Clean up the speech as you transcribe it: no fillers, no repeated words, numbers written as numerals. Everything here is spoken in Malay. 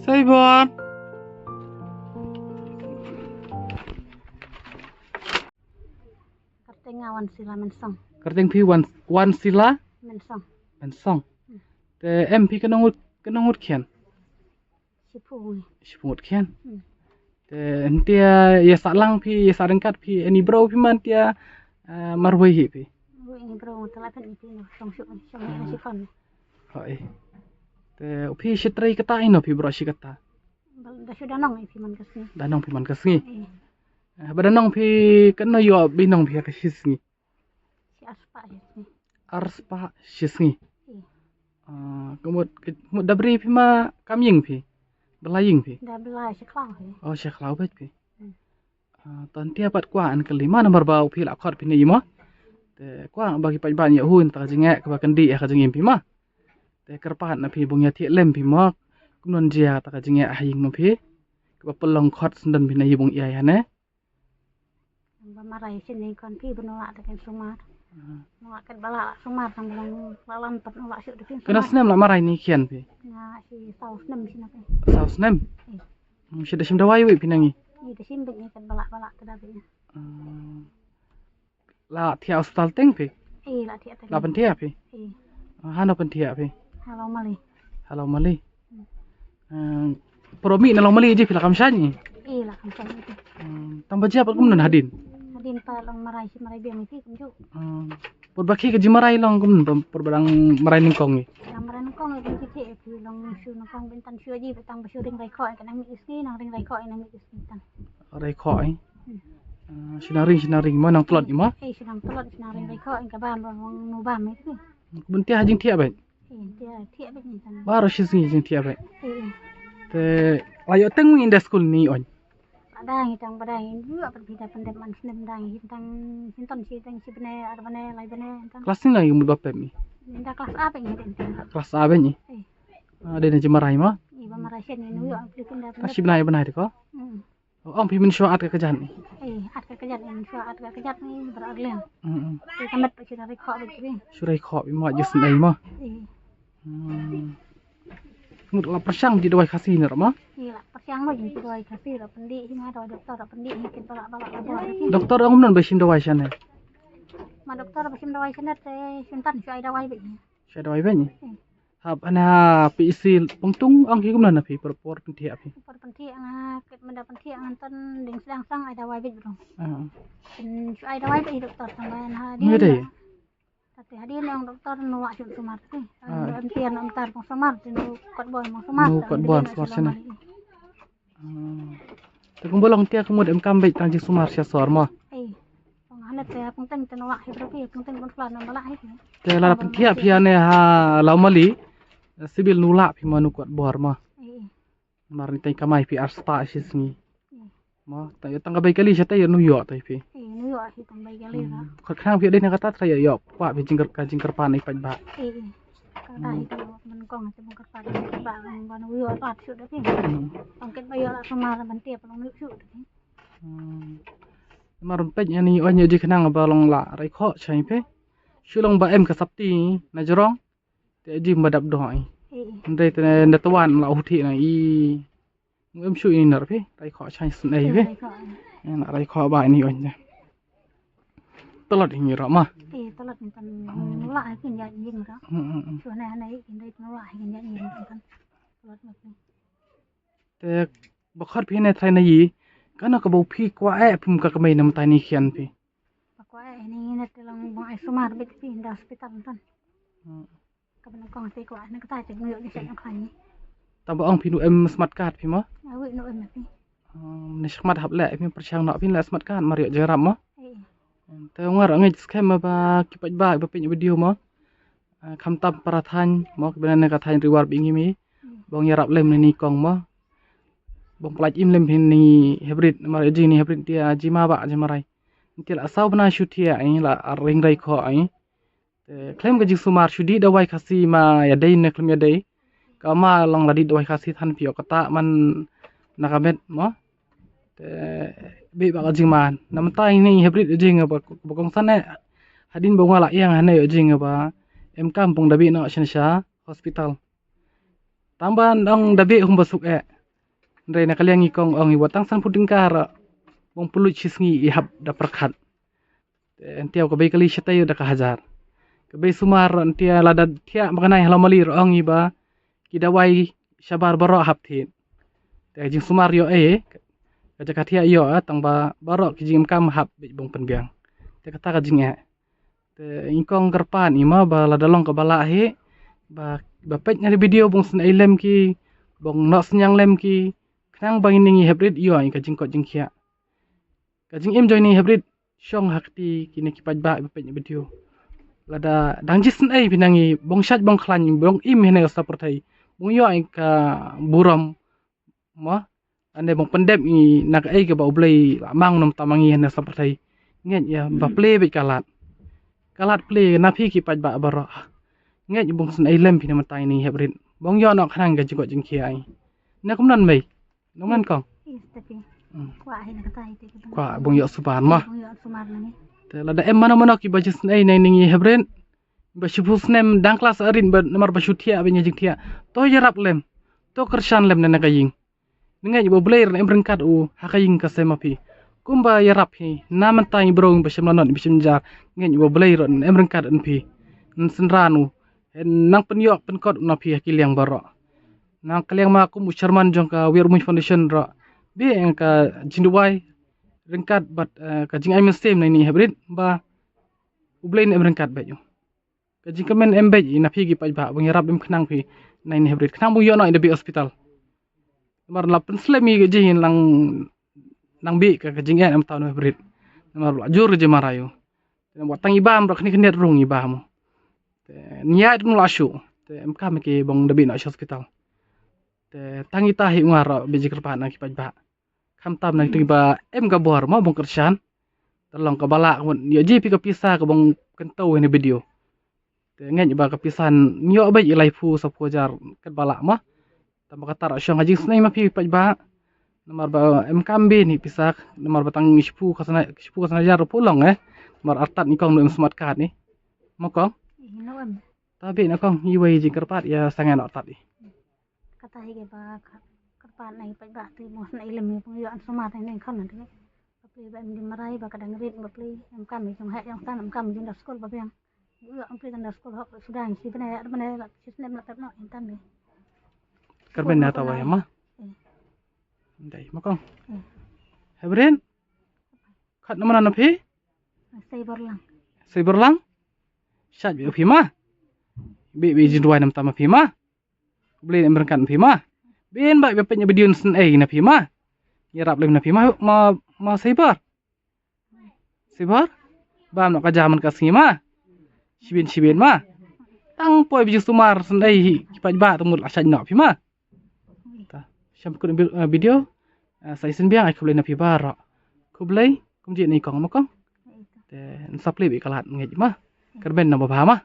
Saibon. Kerting awan sila mensong. Kerting pi wan sila Mensong. song. Te em pi kenongut kian. Sipu. Siput kian. Te dia ya salang pi ya sarengkat pi ani bro pi man dia marwai pi. Bu ini bro telah kan itu song syuk song ni sifon. Hoi. Te pi sitrai kata ino pi bro si kata. Dah sudah nong itu man kesini. Danong pi man kesngi. Badanong pi kena yo binong pi kesisngi. Si aspa ni. Arspa sisngi. Kemud dabri pi ma kamying pi. Belaying pi. Dah belai seklau he. Oh syekh lau bet pi. Ton tia pat kwa an kelima nomor bau pi la khot pi ni mo. Te kwa bagi pat ban ya hun ta jinge ka kan di ka jingim pi ma. Te kerpat na pi bungya ti lem pi mo. Kunon jia ta ka jinge ahing no pi. Ka pelong khot sendan pi na bung iya ya ne. Bamarai sini kon pi benolak tekan sumar. Nolak kan balak sumar sang bilang lalan pat nolak syuk depan. Kena senem la marai ni kian pi. Nah si saus nem sini kan. Saus nem. Syeda sim dawai wi pi nangi. Ni de simbek ni kan balak-balak ke dabi. La tia hospital teng pi. Lah dia tadi. La pentia pi. Hano pentia pi. Halo Mali. Halo mali. Promi na long mali je pi la kam shanyi. Lah kan itu. Tambah jia pat kum nan hadin. Hadin pa long marai si marai biang itu kunju. Por baki ke jimarai long kum por barang marai ningkong ni. Gambaran kong itu kecil itu long syu nong bentan syu aja petang besyu ring rai koi kan nang isni nang ring rai koi nang isni tan. Rai koi. Sinaring mo nang telot ni mo. Sinang telot sinang ring rai koi ka bam long nu bam itu. Bentia hajing tia bet. Dia tiap bet ni tan. Baru sisngi hajing tia bet. Te layo teng in the school ni on. Ada hitang pada ini juga berbeda pendapat senem dang hitang hinton si tang si bene ada bene lai bene tan. Kelas ni lagi mudah pem ni. Minta kelas apa ini tan. Kelas A bet ni. Ada na jimarai mo. Iba marasya ni nu yo apli pindah. Kasih benai benai ko. Om pi min syuat ke kejan ni. At ka kejat ni syuat at ka kejat ni beraglen. Ti kamet pa sila rekho bet ni. Surai kho bi mo just nei mo. Mut la persang di dawai kasih ni mo. Lah persiang lo jadi doi kasih lo pendi sini ada dokter pendi hikin balak-balak aja. Doktor ang non besin dawai sana. Ma dokter besim dawai sana te suntan syai dawai bet ni. Syai dawai bet ni. Hab ana pi isi pungtung ang ki kum na pi por pentia pi. Por penti ang ket menda penti ang tan ding sedang sang ai dawai bet bro. Syai dawai bet dokter sampean hadir. Ni deh. Tapi hadir yang dokter nuwak syuk sumar ti. Entian antar pong sumar tinu kot boy mong sumar. Kot boy sumar sana. Te kumbolong tia kumud em kambek tang ji sumar sia sor mo. Hanet ya pungten tenuwak hipropi pungten kon flan balak he. Te la pentia pi ane ha laumali sibil nulak pi manu kot bor mo. Mar ni tai kamai pi arspa sisni. Mo ta yo tang bai kali sia ta yo New York tai pi. New York hi tang bai kali ra. Kot khang pi de na kata tra yo kwa pi jingker pan ni pai ba. Kata itu menkong ate bongkar pagi ba ban New York pat syuk dah pi. Pangket bayo la sumar bentia pelong syuk dah pi. Marum pej ni onyo di kenang balong la rai kho chai pe. Shulong ba em ka sapti na jorong. Te ji mbadap doi. Ndai te na tawan la uthi na i. Em shu ni nar pe rai kho chai snai pe. Na rai kho ba ni onya. Telot ni ra ma. Telot ni tan nulak kin ya jing ra. Sune anai kin dai nulak kin ya jing tan. Telot ni. Te bakhar pe ne thai na yi. Kana ka bau pi kwa pum ka kamai nam tani khian pi. Pakwa ini net lang bang ai sumar bet pi nda hospital tan. Ka ban kong te kwa na ka ta chek nyu ni sak khan ni. Tamba ong pi nu em smart card pi mo. Awi no em pi. Ni smart hab le pi persang no pi la smart card mario jaram mo. Te ngar ngai scam ba ki paj ba pe video mo. Kham tam parathan mo ke na ka than reward bi ngi mi. Bong yarap lem ni kong mo. Bong pelaj im lem ni hybrid mar ji ni hybrid dia jima ba jemarai til asau bana shutia ai la ring rai kho ai te claim ga ji sumar shudi dawai khasi ma ya dei ne klem ya dei ka ma long ladi dawai khasi than pio kata man nakamet mo te be ba ga jiman nam tai ni hybrid ji nga ba bokong san ne hadin bonga la yang hane ji nga ba em kampung dabi no sha hospital tamban dong dabi hum basuk Ndre na kalian ngikong ong iwatang san puding kara. Bong pulut cisngi ihap da perkat. Entiau ka bay kali syatayo da kahajar. Ka bay sumar entia lada tia makanay halamalir ong iba kidawai syabar barok haptin. Te jing sumar yo kaja katia yo tang ba barok kijing kam hap bong penbiang. Te kata kajing te ingkong kerpan ima ba ladalong ka bala ba pet nyari video bong sen lem ki bong nok senyang lem ki knang bang ini hybrid yo kajing kot jing kia. Kajing im join hybrid syong hakti kini kipaj ba pet video. Lada dangjis sen pinangi bong syat bong klan bong im hene sapertai. Bong yo ka buram ma ande bong pendep ni nak ke ba ublai mang nom tamangi hene sapertai. Nget ya ba play bet kalat. Kalat play na phi kipaj ba baro. Nget bong sen lem pina matai ni hybrid. Bong yo nok khnang ga jikot jing kia na kum nan mai. Nong nan kong. Tapi kuah ini kata itu. Kwa bong yo suban ma. Bong yo sumar nani. Te lada mana ki bajis nei ningi hybrid. Ba shubus nem dang kelas arin ba nomor ba syutia ba nyajing tia. To yarap lem. To kershan lem nana kaying. Ngai ba blair em rengkat hakaying ka sema pi. Kumba yarap hi na mantai brong ba shemlanot bi shemjar. Ngai ba blair em rengkat en pi. Senranu nang penyok penkot na pi hakiliang baro. Nang kaliang ma kum Sherman jong ka Wirmuj Foundation ro. Bi ang ka jinduwai rengkat bat ka jing ai mestem ni hybrid ba ublain em rengkat ba yo. Ka jing kemen embej na pi gi paj ba bang yarap em khnang pi ni hybrid khnang bu yo no bi hospital. Mar la penslemi ge jing nang bi ka jing em taw hybrid. Mar la jur je marayo. Buat tang ibam ro khni knet rung ibam. Niat nu lasu. Te em kam ke bang debi na hospital. Te tangi tahi ngaro biji kerpan na kipaj ba. Kham tam na tiba em ga bor ma bong kersan. Terlong ka bala yo ji pi ka pisah ka bong kentau ni video. Te ngen ba ka pisan nyo ba ilai fu sa pojar kat bala ma. Tamba kata ra syong haji snai ma pi paj ba. Nomor ba em kambe ni pisah nomor batang ispu kasana jar pulong Nomor artat ni kong em smart card ni. Mo kong? Hinoam. Tabi na kong iwai ji kerpat ya sangan artat ni. Kata hige ba kerpan nai paj ba tu mo nai lem bong yo sumar nai kan nanti. Tapi ba em dimarai ba kadang rit ba play em kam jong ha yang tan em kam jong da skol ba yang. Yo em play da skol hok sudah si bena la sistem la tapno intan ni. Karben na tawa ya ma. Dai mo kong. Hebren. Khat namana na phi? Sai berlang. Syat bi phi ma. Bi jinduai nam tama phi ma. Beli em berkan phi ma. Bin ba be penya bidiun sen na phi ma. Yarap lem na phi ma saibar. Saibar. Bam nak kajaman kasih ma. Sibin ma. Tang poi biji sumar sen kipaj ba tumur asaj nak phi ma. Ta. Syam kun video. Sai sen biang ai kublai na phi bara. Kublai kum ji ni kong ma kong. Te sapli bi kalat ngej ma. Kerben na ba ma.